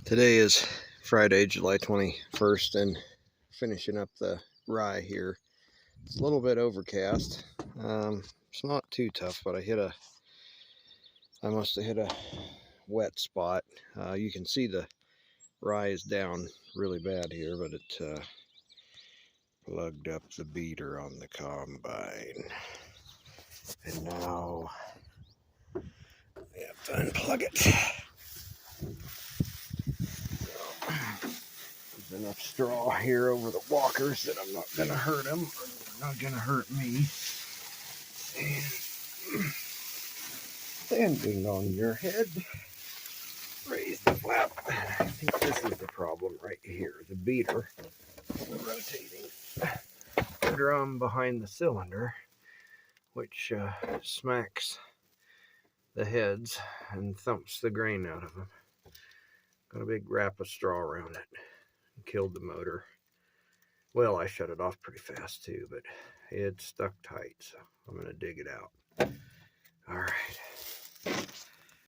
Today is Friday, July 21st, and finishing up the rye here. It's a little bit overcast. It's not too tough, but I must have hit a wet spot. You can see the rye is down really bad here, but it plugged up the beater on the combine. And now we have to unplug it. There's enough straw here over the walkers that I'm not going to hurt them, or they're not going to hurt me. And standing on your head, raise the flap. I think this is the problem right here. The beater rotating the drum behind the cylinder, which smacks the heads and thumps the grain out of them. Got a big wrap of straw around it. Killed the motor. Well, I shut it off pretty fast too, but it's stuck tight, so I'm going to dig it out. All right.